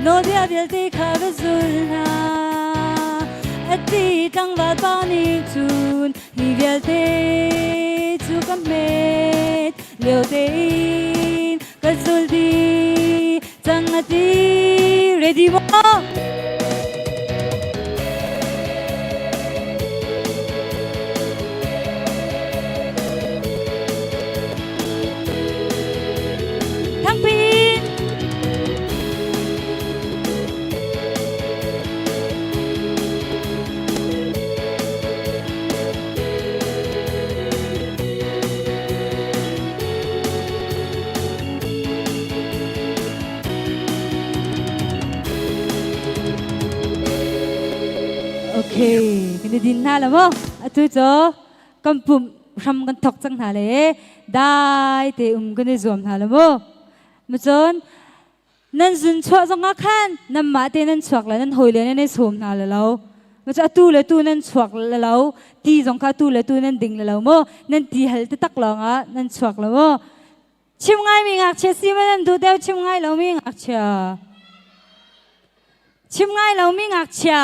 no dia bil ti kha zulna ati tang va pa ni chun hi bil te chu kam met leo te in ka zul di chang ati ready mo okay cái din na là mo atu cho cầm pum ram kan thok chang na le dai te kan ni zom na la mo mu chon nan zun chwa zong a khan nam ma te nan chwak la nan hoi le nan som na la lo mu cha tu le tu nan chwak la lo ti zong kha tu le tu nan ding la lo mo nan ti hal te tak long a nan chwak la mo chim ngai mi ngak che si ma nan du deu chim ngai lo mi ngak cha chim ngai lo mi ngak cha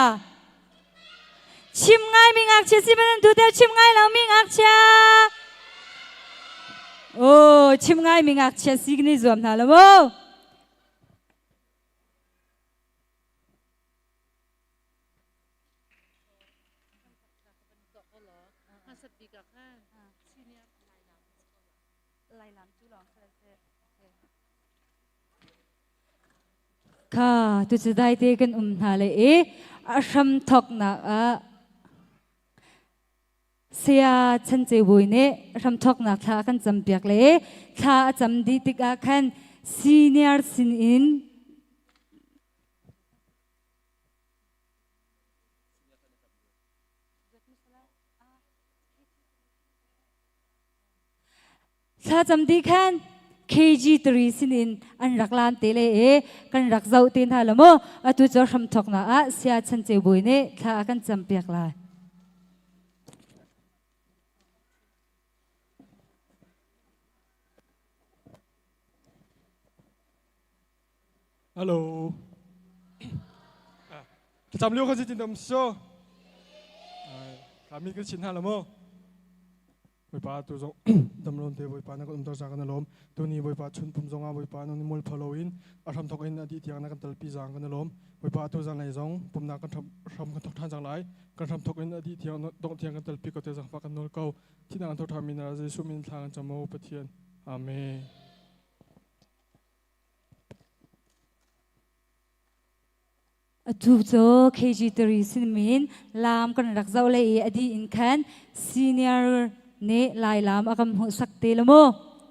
chim ngai mi ngak che si ma nan du deu chim ngai lo mi ngak cha ô chim ngai mi ngak che si ni zom na la moค่ะตุจะได้เตกันหาเลยอาชัมทอกนักเสียฉันจะบุยเนี่ยอาชัมทอกนักท่ากันจำเปียกเลยท่าจำดีติกาคันซีเนียร์ซินอินท่าจำดีคันKG3 sinin an raklan tele kan rakzau tin hala mo atu cho ram thok na a sia chan che boi ne kha kan champiak la hello chăm liêu khơi tin đầm show kami cái chín hala mo boi pa tu zo dam lon te boi pa na ko dam ta kan lom tu ni boi pa chun pum zonga boi pa no ni mol following a ram thok in adi tiang na kan tal pi jang kan lom boi pa tu zanlei zong pum na kan ram kan thok than jang lai kan ram thok in adi tiang dong tiang kan tal pi ko te jang pa kan nol ko thi na kan thok tha min ra jesu min thang kan chamo pathian amen atu cho KG3 sin min lam kan rakzau le adi in khan senior ne lai lam akam hu sak te lo mo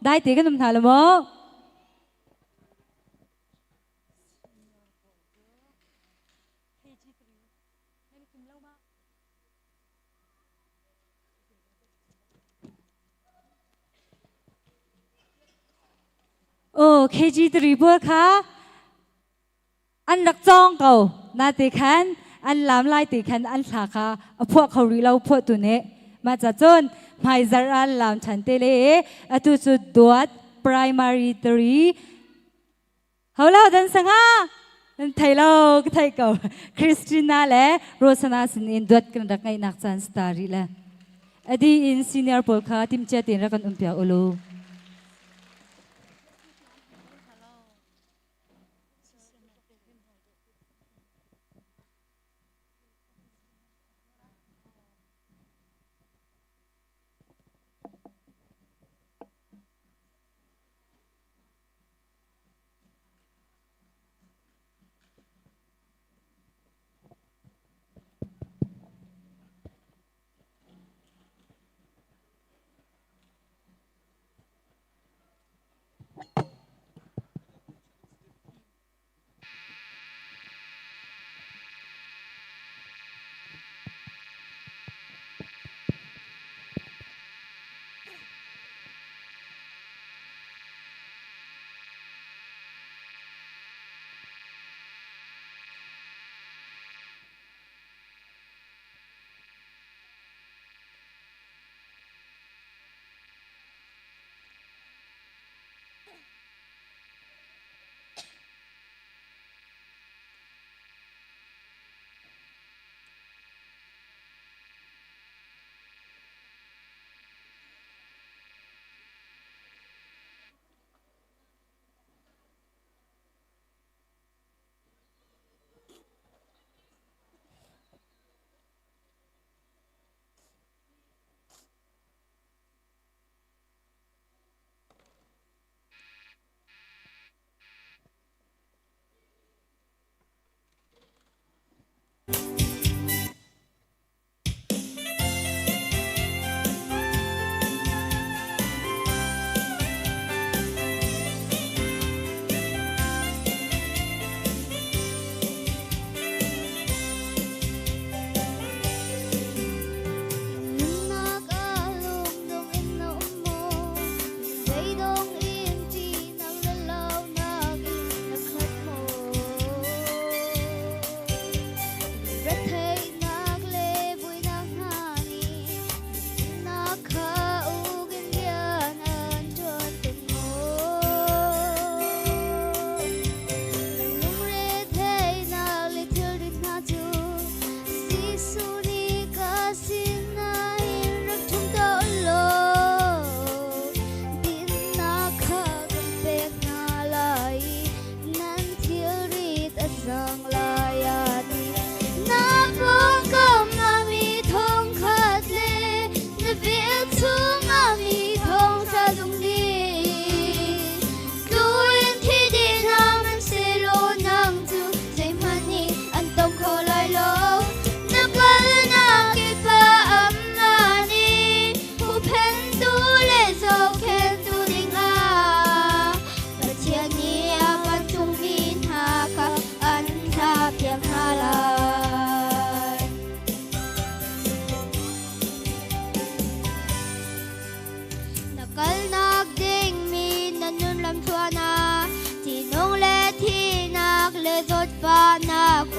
dai te kan tha lo mo KG3 บัวค่ะอันรักจ้องเก่านาติขันอันลามไล่ติขันอันสาขาพวกเขารีเราพวกตัวเนี้มาจากจนไม่จารันลามฉันเตเลตุจุดดวด primary 3เขาเล่าดันสังหาไทยเราไทยเก่าคริสติน่าและโรสนาสินดวดกันรักไงนักจันสตารีละอดีอินซีเนียร์โปลคาทีมเจตินรักกันเปียโอโล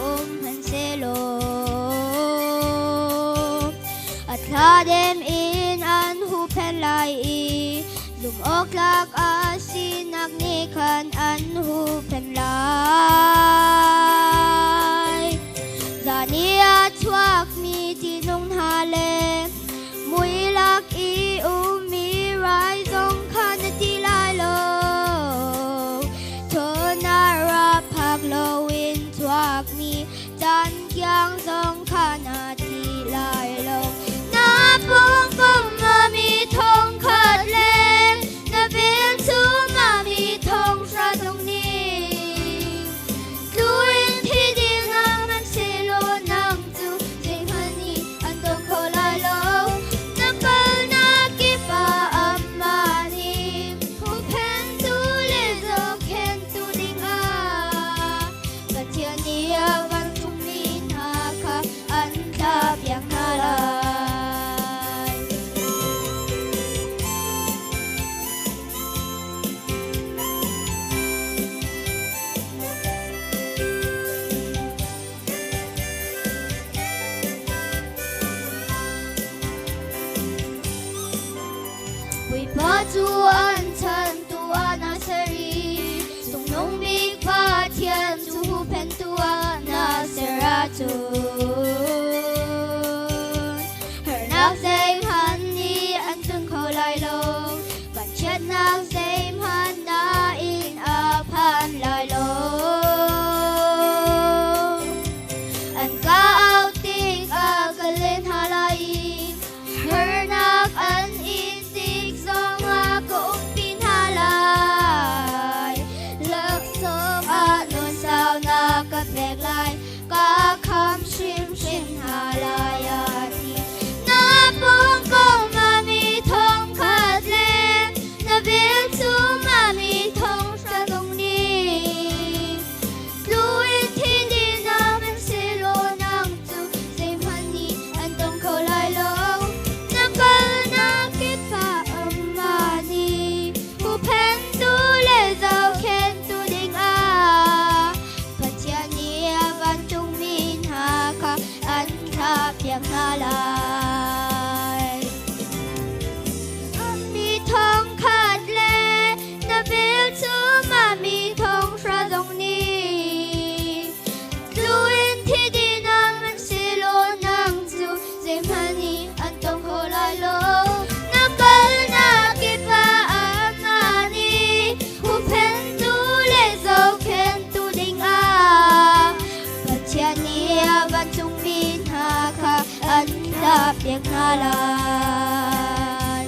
han selo at ladem in an hupen lai lum oklak asin agnikan an hupen lai zania chuak mi tinong hale muilak I umi rai zong kan ti lai lo tonara pak lo in chuak mi chan kyang zong kan ti lai lo na pong pong ma mi thong khat le na bil chu ma mi thong sra dong ni luin thi ding ang man se lo nang chu jing hani an dong ko lai lo na pal na ki pa amani hu pen tu le zo ken tu ding a ka tia ni a van tu min ha ka an tap yang na lai Ui pa chu an chan tu ana sari tung nong big pa thian chu pen tu ana sera chu her nak zaim han ni an tung kho lai lo ban chat nak zaim han na in a phan lai lo an ka out ting a kalen halai her nak an in sik song a ko pin halai lak song a non sao na ka pek lai ka kham shim shim halai a ti na pong kong ma mi thong khat le na bil chu ma mi thong sa dong ni luin thi di na men se lo nang chu se man ni an dong ko lai lo na kal na ki pa amani hu pen tu le zau ken tu ding a patya ni a van tung min ha ka an tha piang na lai mi thong khat le na bil chu ma mi thong sra dong ni luin thi di na man se lo nang chu se mani an tong ho lai lo na kal na ki pa amani hu pen tu le zau ken tu ding a patya ni a van tung min ha ka an ta piang na lai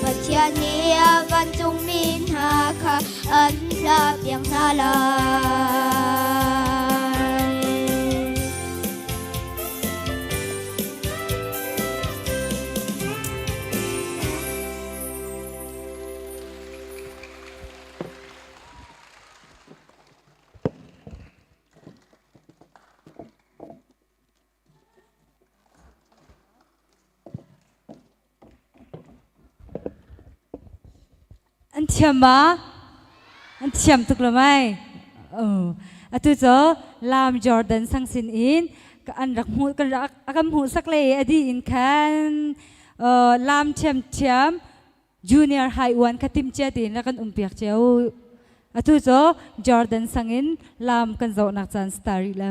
patya ni a van tung min ha ka an ta piang na lai an thiam ma an thiam tuk lo mai atu cho lam Jordan sang sin in ka an rak mu kan rak akam hu sak le adi in khan lam thiam thiam junior high one khatim che tin la kan umpiak cheu atu cho Jordan sangin lam kan zo nak chan starry la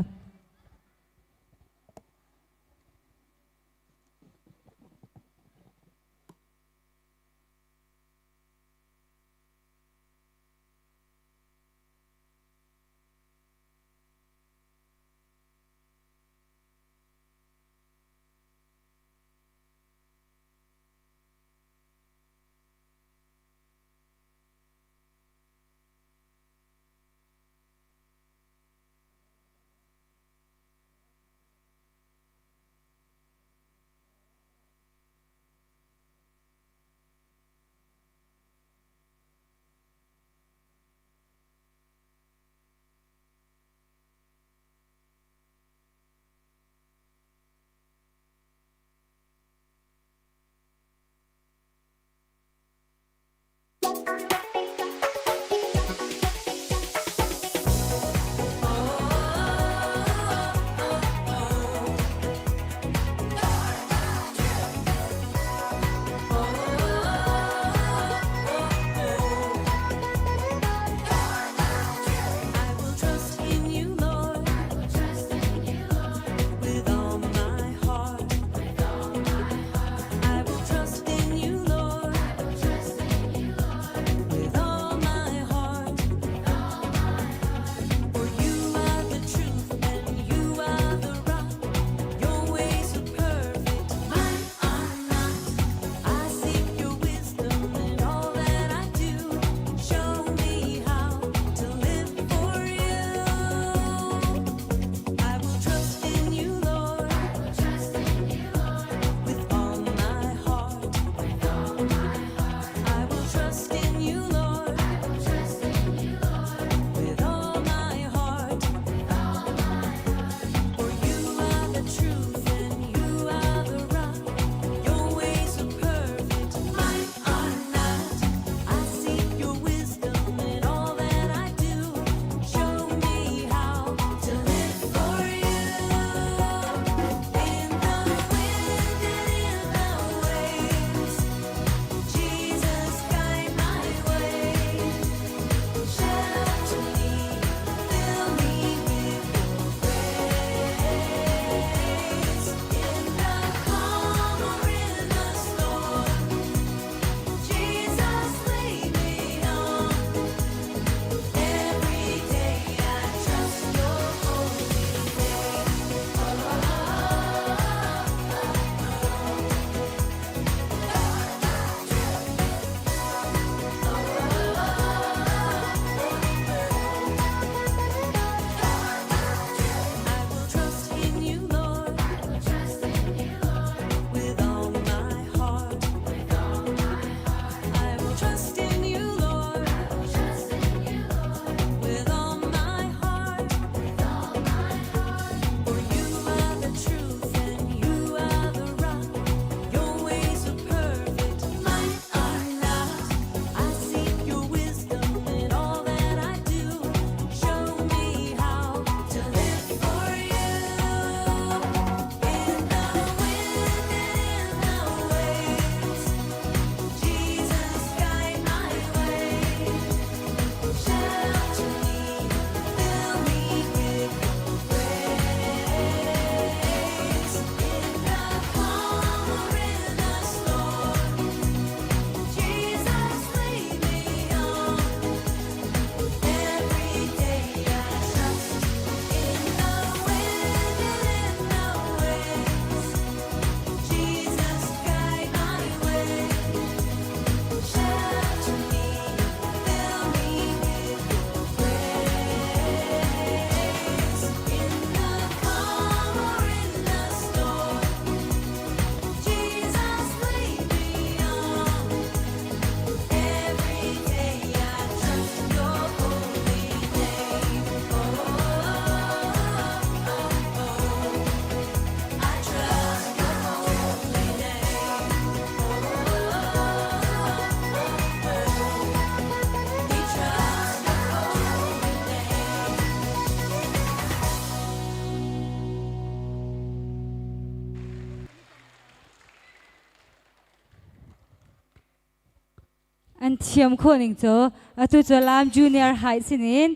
อันเทียมคนอีกจ้ะตัวจะลาม junior high สินิน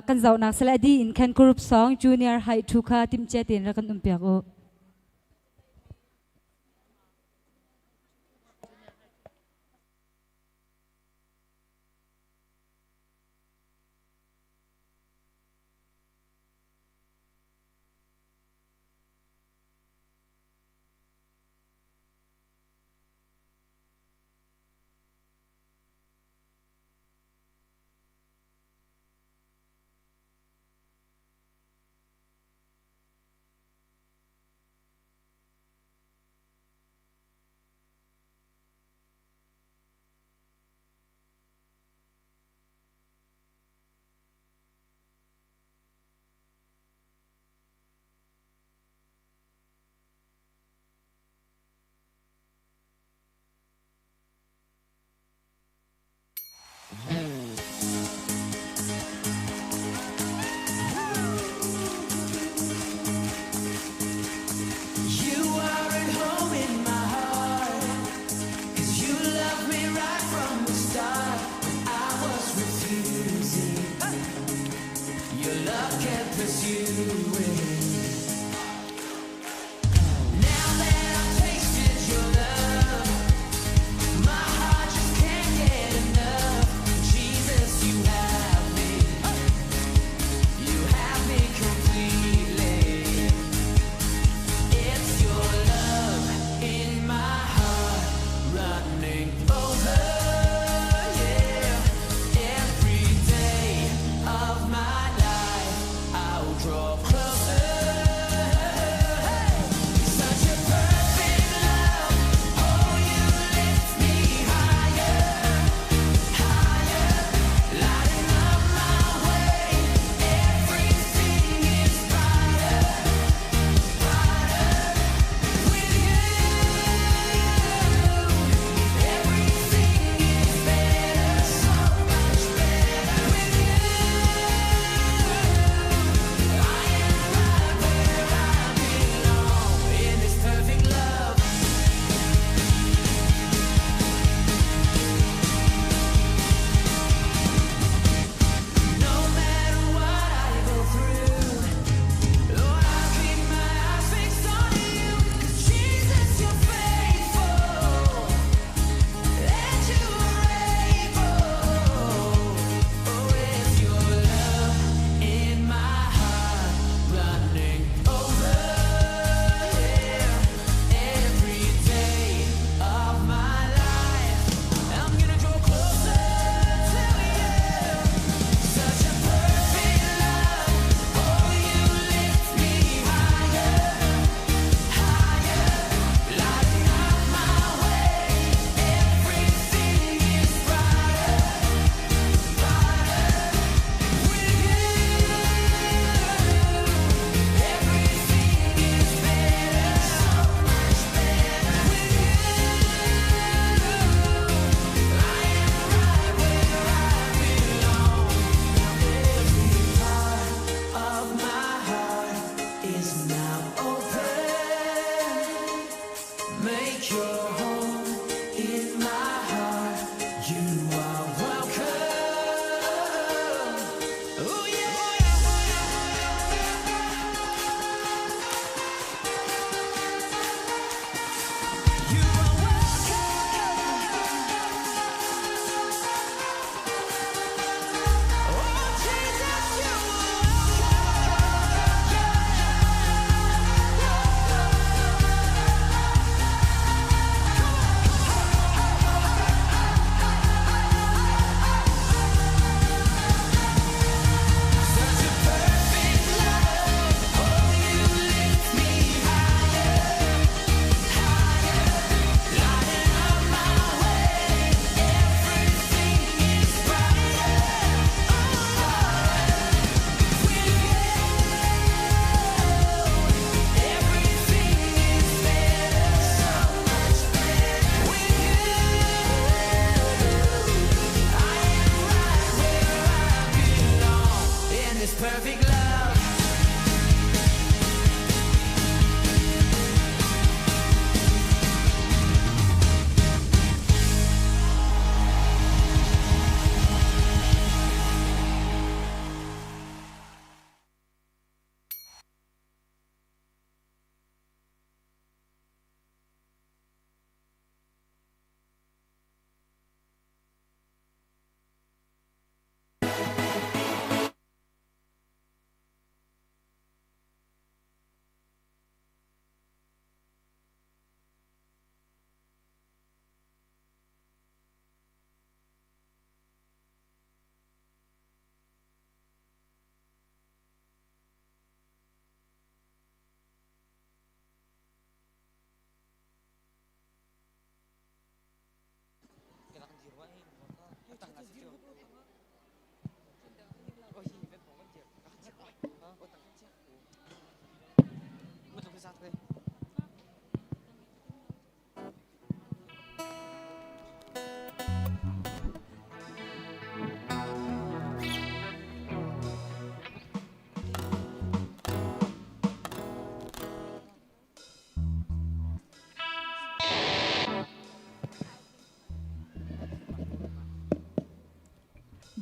กันเจ้านักสลัดดีอินแคนกรุ๊ป2 junior high ทุกข้าทีมเจตินแล้วกันอุ้มเปียกโอ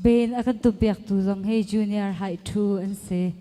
Ben akan tu biak tu zong hey junior high 2 and say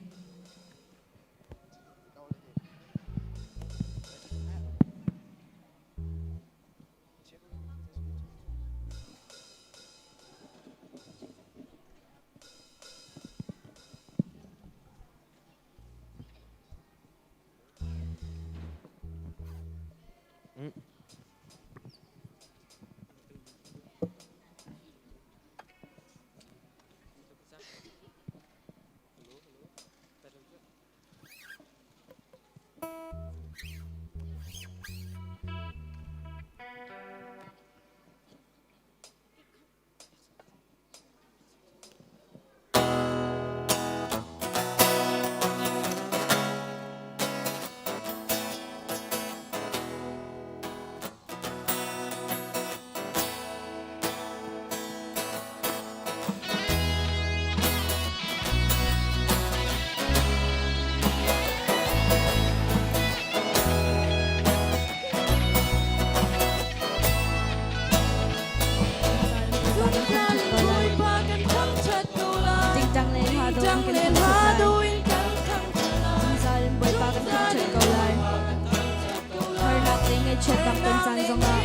chat bang kan san zong a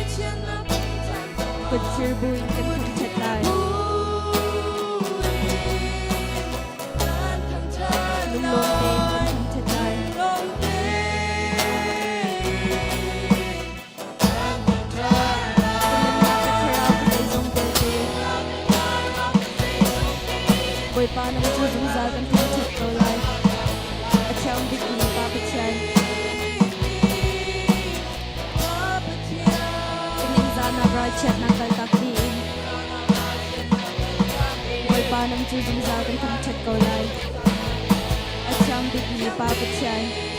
kut chir buin kan thang chat lai lung lom te kan thang chat lai boy pa nang chu zung za kan thang chat ko lai achang big ni pa pa chan chat nang kal tak di boy pa nang chu zum za kan thang chat ko lai achang big ni pa pa chan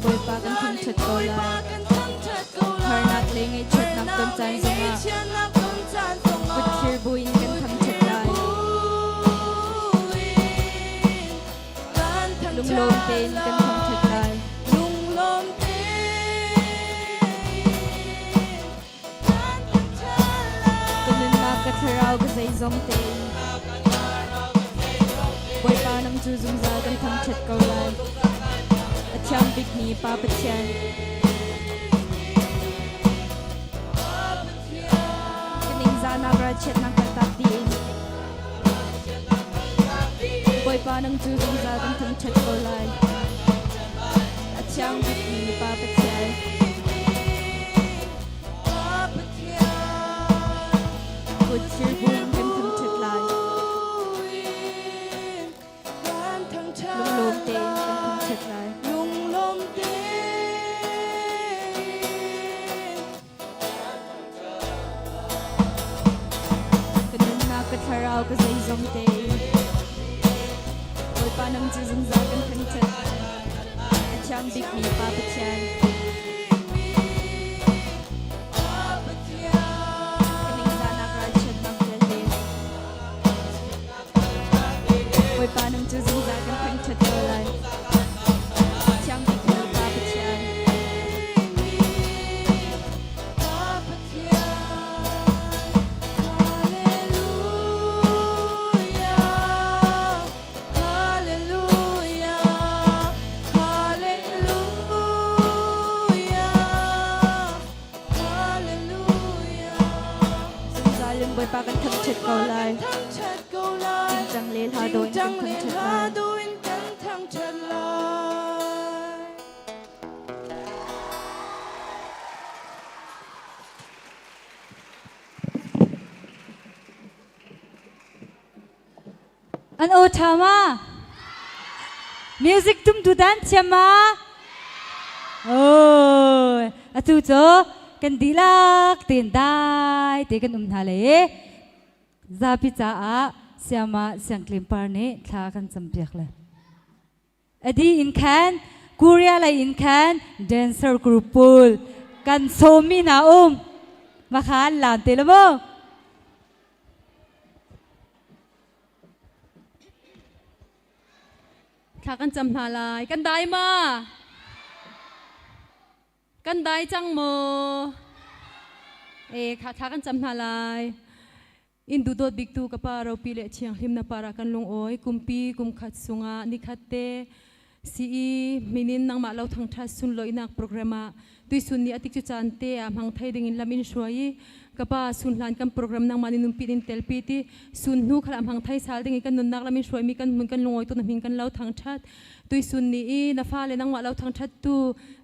boy pa kan thang chat ko lai har nak lengai chat nak kon chan zonga kut chir buin kan thang chat lai lung lom ten kan thang chat lai kanun na ka tharau ka zai zong ten boy pa nam chu zum za kan thang chat ko lai achang big ni pa pa chan kaning za na bra chat nang kal tak din boy pa nang chu zum za kan thang chat ko lai achang big ni pa pa chan kut chir buin kan thang chat lai lung lom te kan thang chat lai tharau ka zai zong te boy pa nam chu zum za kan thang chat achang big ni pa pa chan kaning za na kra chat nam tel te boy pa nam chu zum za kan thang chat ko lai achang big ni pa pa chan boy pa kan thang chat ko lai ting chang le ha do kan thang chat lai an o thama music tum tu dan chama oh atu cho kan dilak tin dai te kan thale Zarhpi cha a siama siang klim par ne thla kan champiak le adi in khan Korea lai in khan dancer group pool kan somi na makhan lam te lamo Thảกันจำหาลายกันได้มากันได้จังโมค่ะthảกันจำหาลายอินดูโดดบิ๊กตูกับปาเราปีเละเชียงหิมนาปารากันลงโอยกุมปีกุมขัดสุงานิขัดเตซีมินินนางมาเราทั้งทัศสุนลอยนักโปรแกรมตุยสุนนี้อติจุจันเตะมังไทยดิ่งลามินช่วยกับป้าสุนหลานกันโปรแกรมนางมานินุปีดินเตลปีที่สุนนูขลังมังไทยสาลดิ่งกันนุนนักลามินช่วยมีกันมุนกันลงโอยตัวนั้นมีกันเราทั้งทัศตุยสุนนี้นาฟ้าเลยนางมาเราทั้งทัศตู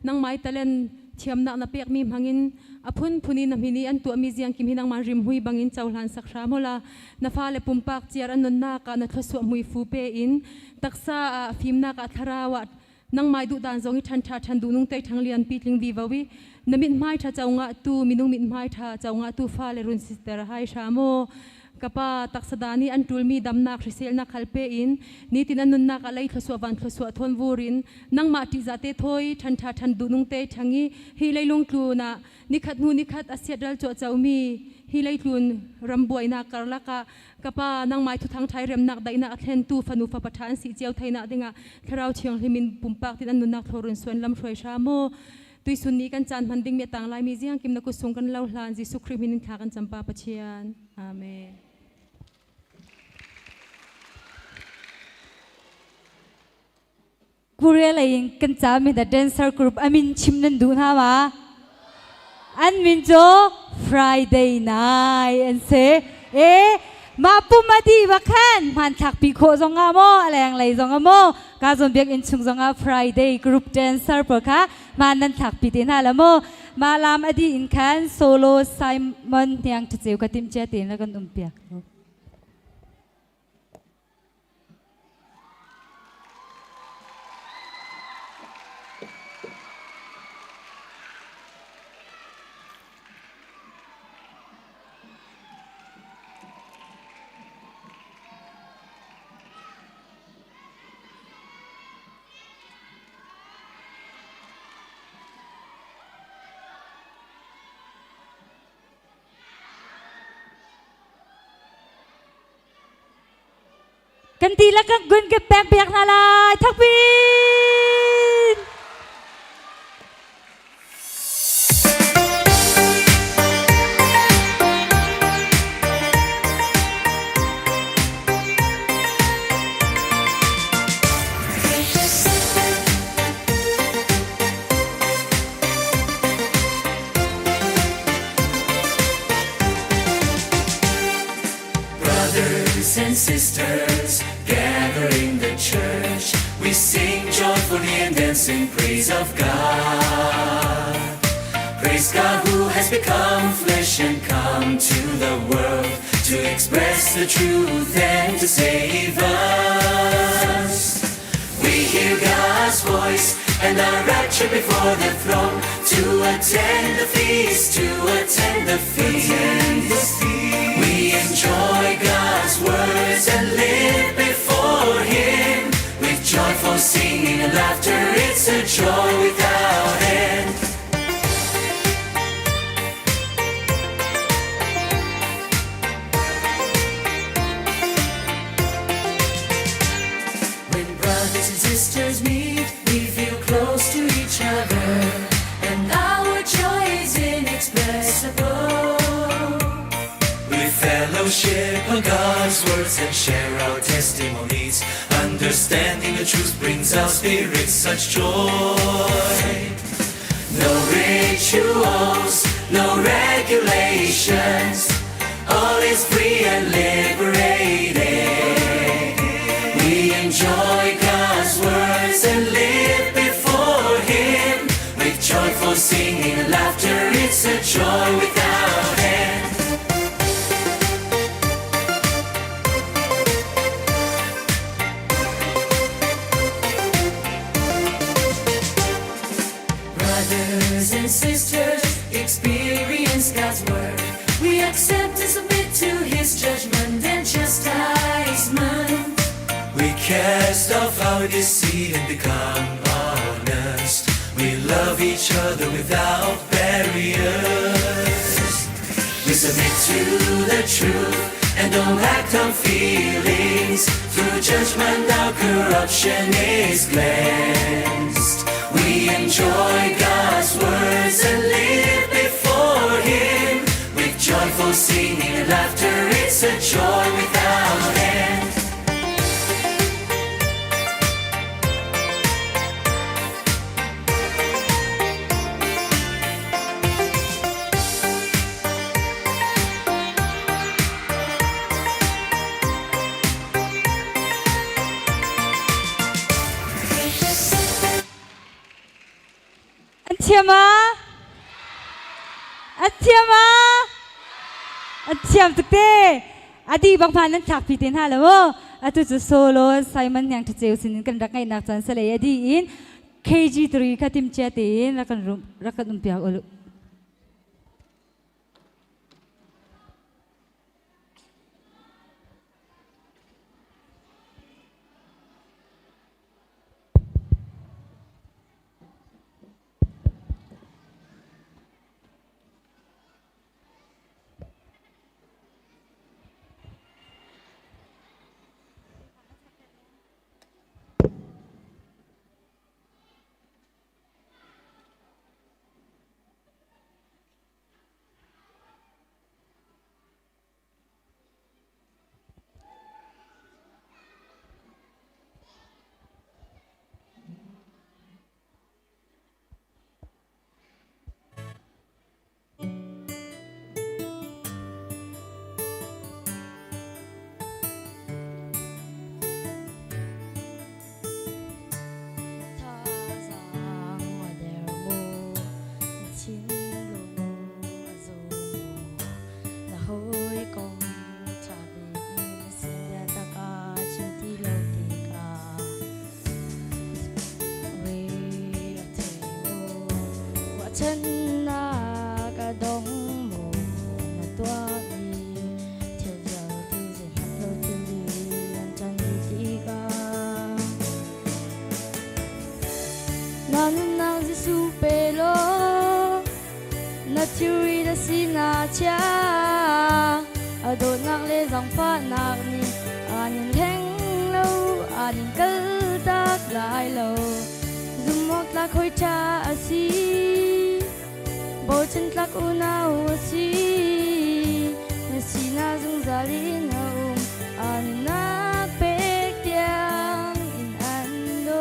นางไม้ตะเลนเทียมนักนาเปียกมีมังอินอภุนพุนีนำหินีอันตัวมีเสียงกิมหินังมาริมหุยบังอินเจ้าหลานสักคราโมลานาฟ้าเลยปุ่มปากเจียรันนุนนักนัทสวมหุยฟูเปอินตักษาฟิมนักอัธราวัดนังไม้ดุดานจงทันชาทันดูนุ่งเตยทั้งเลียนปีลิงดีวาวินมิดไม้ท่าเจ้างะตูมินุ่งมิดไม้ท่าเจ้างะตูฟ้าเลรุนสิสเตอร์ไฮชาโมกับป้าตักษดานีอันตุลมีดำนักริเซลนักขัลเปอินนี่ตินันนุนนักอะไรทศวรรษทศวรรษทนวูรินนังมาติจัตเตถอยทันชาทันดูนุ่งเตยทั้งนี้ฮิเลยลงครูนะนิคัดนูนิคัดอาเซียดัลโจเจ้ามีฮิเลยครูนรำบวยนักกรลักะกับป้านังไม้ทุกทางไทยเรียมนักได้นักเทนตูฟนุฟประธานสีเจียวไทยนักดิ่งะทาราวเชียงลิมินปุ่มปากตินันนุนนักทอรุนส่วนลำช่วยชาโมตุยสุนนี้กันจันพันดิ่งเมตังลายมีเสียงกิมนักกุศลกันเล่าลานจิสุคริมินินขากันจำปาปะเชียนอาเมนKorea lai kan cha mi da dancer group amin chimnan du na ma an min jo Friday night and say ma pumadi bakhan man thak pi kho zonga mo alang lai zonga mo ka zon biak in chung zonga Friday group dancer per kha man nan thak pi tin hala mo ma lam adi in khan solo Simon yang cheu ka tim che tin la kan piakกันตีแล้วก็กุนกับแปงเปียกนาลายทักบิน Brothers and sisters gathering the church, we sing joyfully and dance in praise of God. Praise God who has become flesh and come to the world to express the truth and to save us. We hear God's voice and are raptured before the throne to attend the feast, to attend the feast. We enjoy God's words and live before Him with joyful singing and laughter. It's a joy without end. When brothers and sisters meet, we feel close to each other, and our joy is inexpressible. We fellowship on God's words and share our testimonies. Understanding the truth brings our spirits such joy. No rituals, no regulations, all is free and liberated. We enjoy God's words and live before Him with joyful singing and laughter. It's a joy without end. Brothers and sisters, experience God's word. We accept and submit to His judgment and chastise. enjoy this seed and become honest. We love each other without barriers. We submit to the truth and don't act on feelings. Through judgment our corruption is cleansed. We enjoy God's words and live before Him with joyful singing and laughter. It's a joy without end. Thiam thực tế đi bằng phản nên chạc phi tiền hà là vô tôi chỉ solo Simon yang thật chịu xin cần đặt ngay nạc chán sẽ lấy đi in KG3 khá tim chia tiền ra cần piak olu chân na cả đông mù na tua đi theo giờ thì dễ hát đâu theo đi ăn chân đi cả nanun nang Giêsu pelo na churi da sina cha adot nak le zang pha nak ni anin heng lâu anin kal tak lai lâu zumot la khoi cha asi bo chân tlak unaw asi na sina zung zalin na anin na pek tiang in ando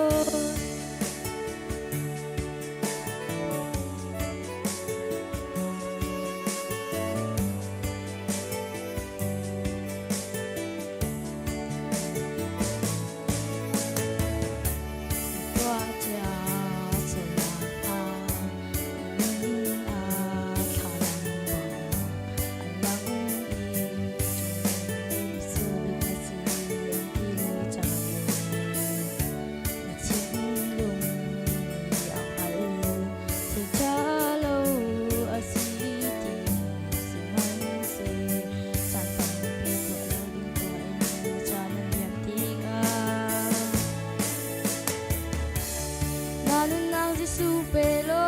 supelo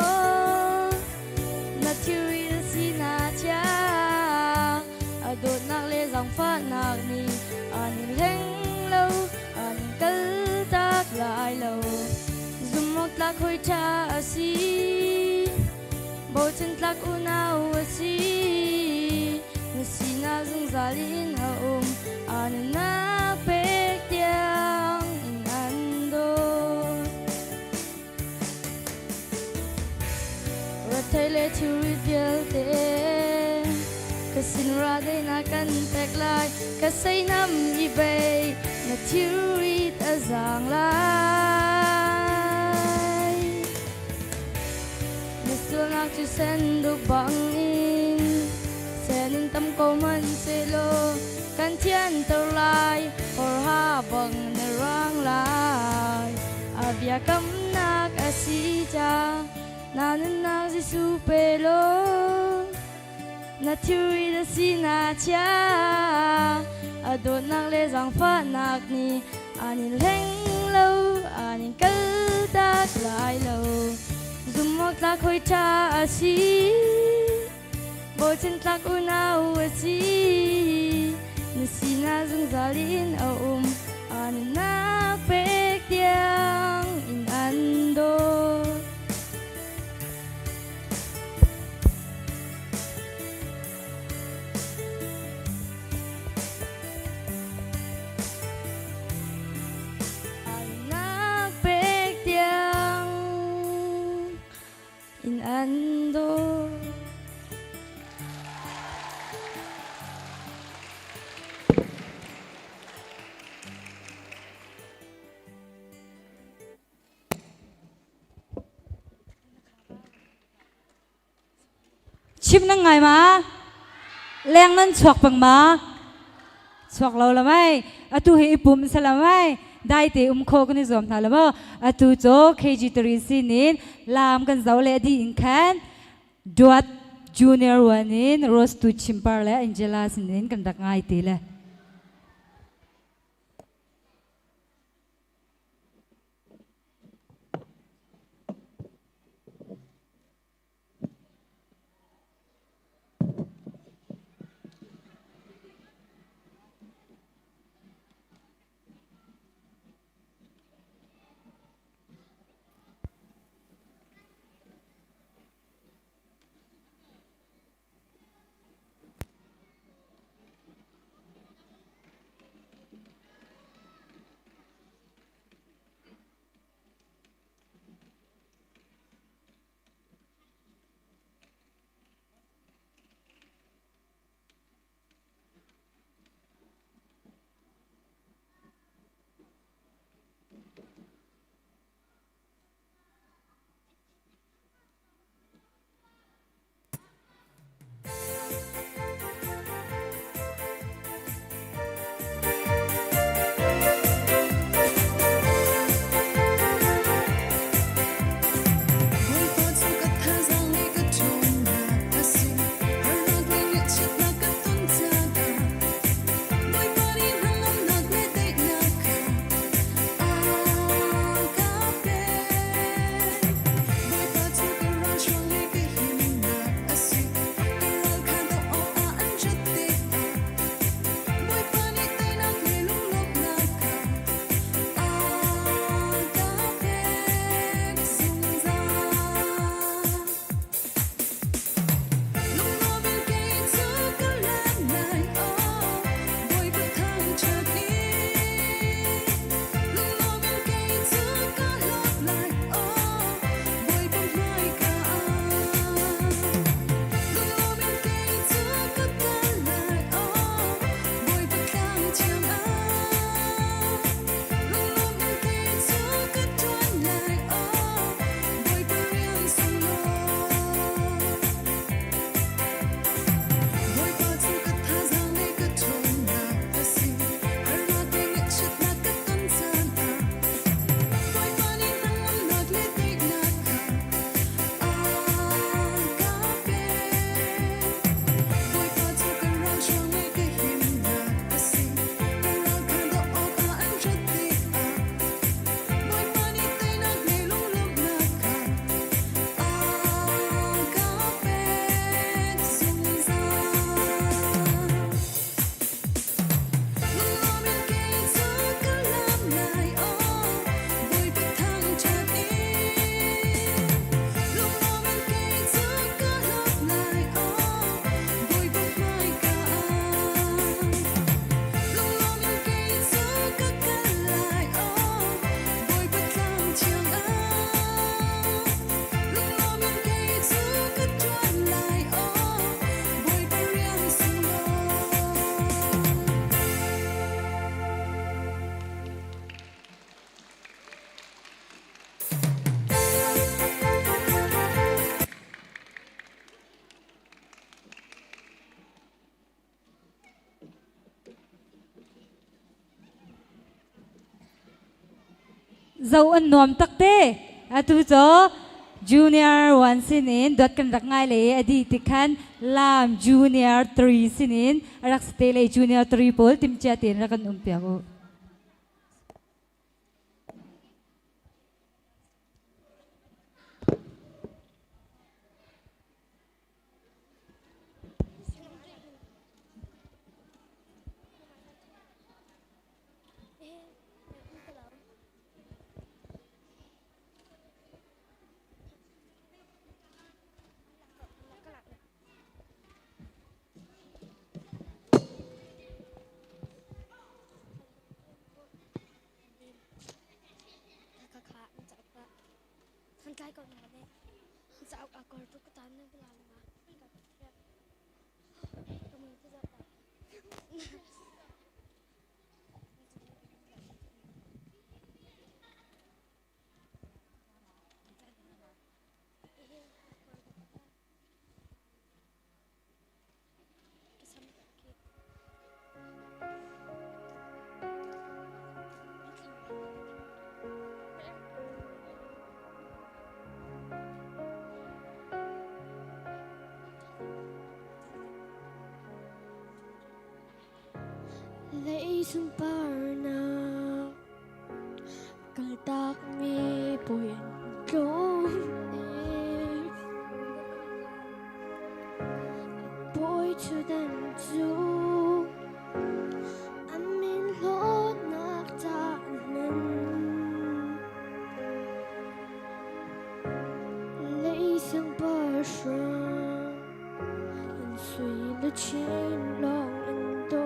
na chiri da sina cha adot nak le zang pha nak ni anin heng lâu anin kal tak lai lâu zumot lak hoi cha asi bo chen tlak unaw asi na sina zung zalin anin na pek tiang in ando Taylor to reveal te kasin raday na kan peklay kasay nam ibay na tiurit azang lay nasul nak tu senduk bangin senin tam ko man selo kan tian terlay or habang narang lay abya kam nak asija nanun nang Giêsu pelo na thui da sina cha đốt nạc lê giang phát nạc ni anh leng lâu anh cất đát lại lâu dùng mọc ta khôi cha si bộ chân ta u nào si nè si na dùng gia linh anh nạc bек tiếng in anh đô in ando chipนั่งไงมาแรงนั้นฉกปังมาฉกเราละไหมอะตูให้ปุ่มสละไหมได้แต่โคกันนี่จอมทาละมั้งอะตูโจ KG3 สินินลามกันเจ้าเลดีอินแคนดวดจูเนียร์วันนินโรสตูชิมปาร์และแองเจล่าสินินกันดักง่ายตีเลย dâu ăn nòm tắc tê à tu chó junior 1 sinin dot kan rak ngai le adi tikhan lam junior 3 sinin rak stele junior 3 pol tim cha tin rakan umpia ko Cái con này này, dạo cả con tôi có tán lên cái làm mà, cái mình cứ dạo lấy sung parna kal tak mi poin trông boy chu dan chu amin lo nak ta men lấy sung parna suy lo chen long in do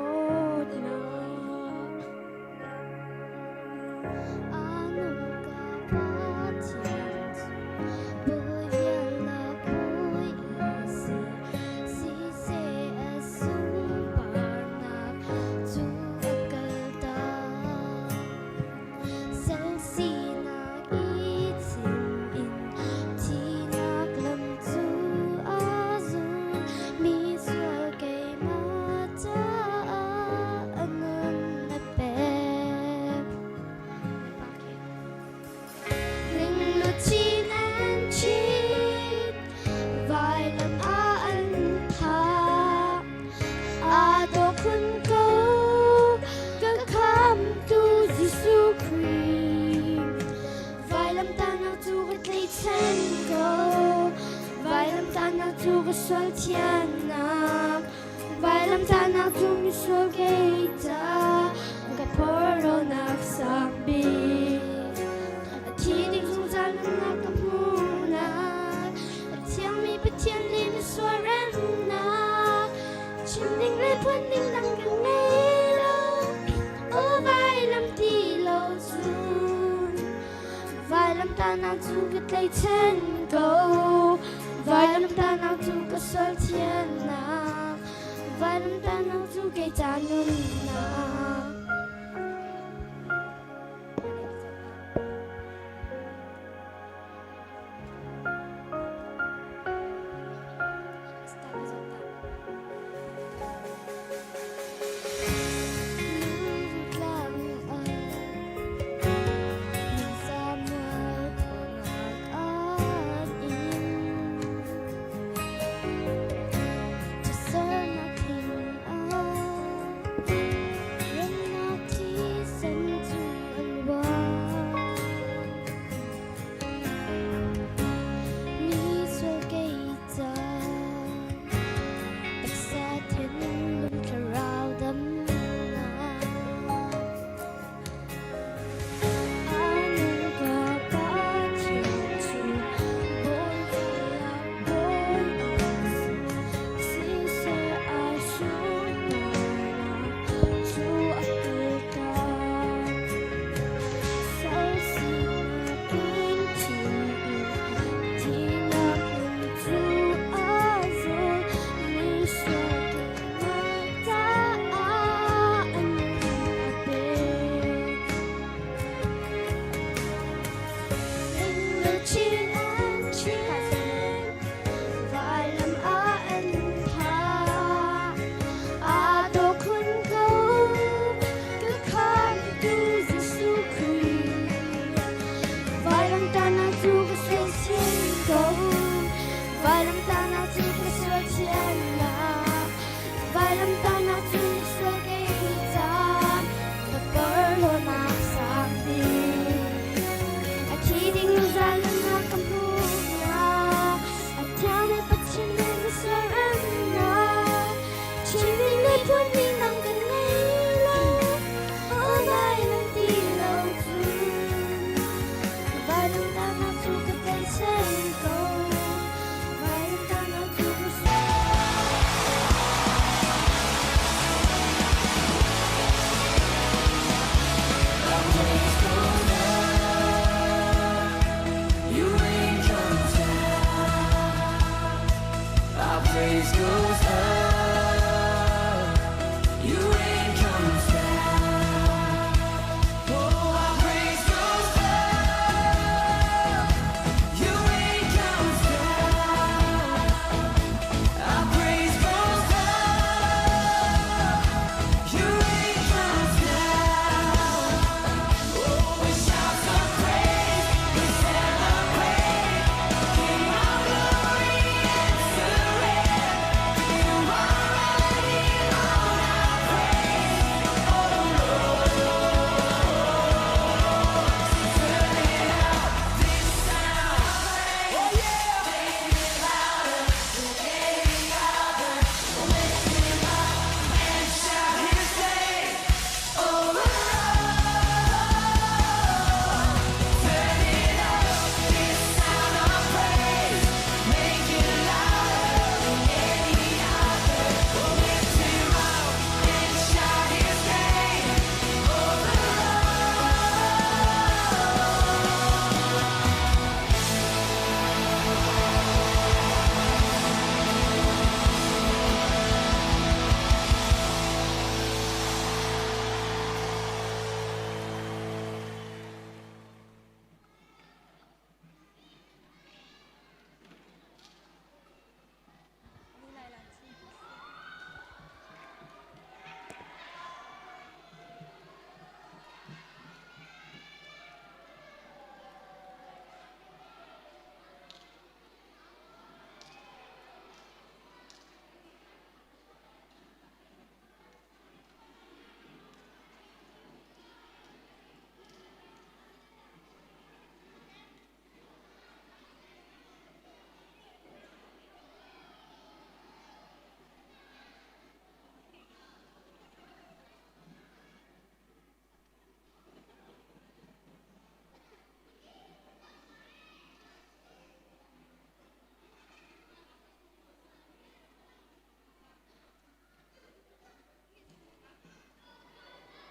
Sol tiana, vai lam tana tu mi sol keita, ga poro nak sambi, ti ding sung zan nak kapuna, tiang mi petian li mi soren na, chim ding le pun ding dang gang nelo, o vai lam ti lo sun, vai lam tana tu ga tay ten go. Vai lam ta nào tu có sol thiên na, vai lam ta nào tu cái cha nun na.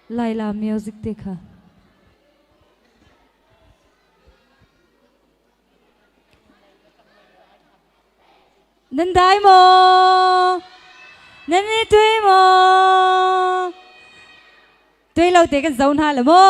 Laila music dekha. Nandai mo, nani tui mo, tui lâu te kan zone ha la mo.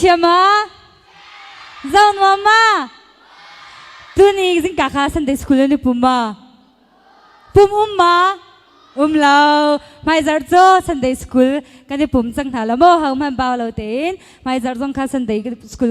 ชียมาเจ้าหนูมาตัวนี้จริงกะค่ะ Sunday School นี่ปุ่มมาปุ่มมาเราไม่จัดโจ้ Sunday School กันที่ปุ่มจังหาละโมหังมันเบาเราเต้นไม่จัดจงค่ะ Sunday School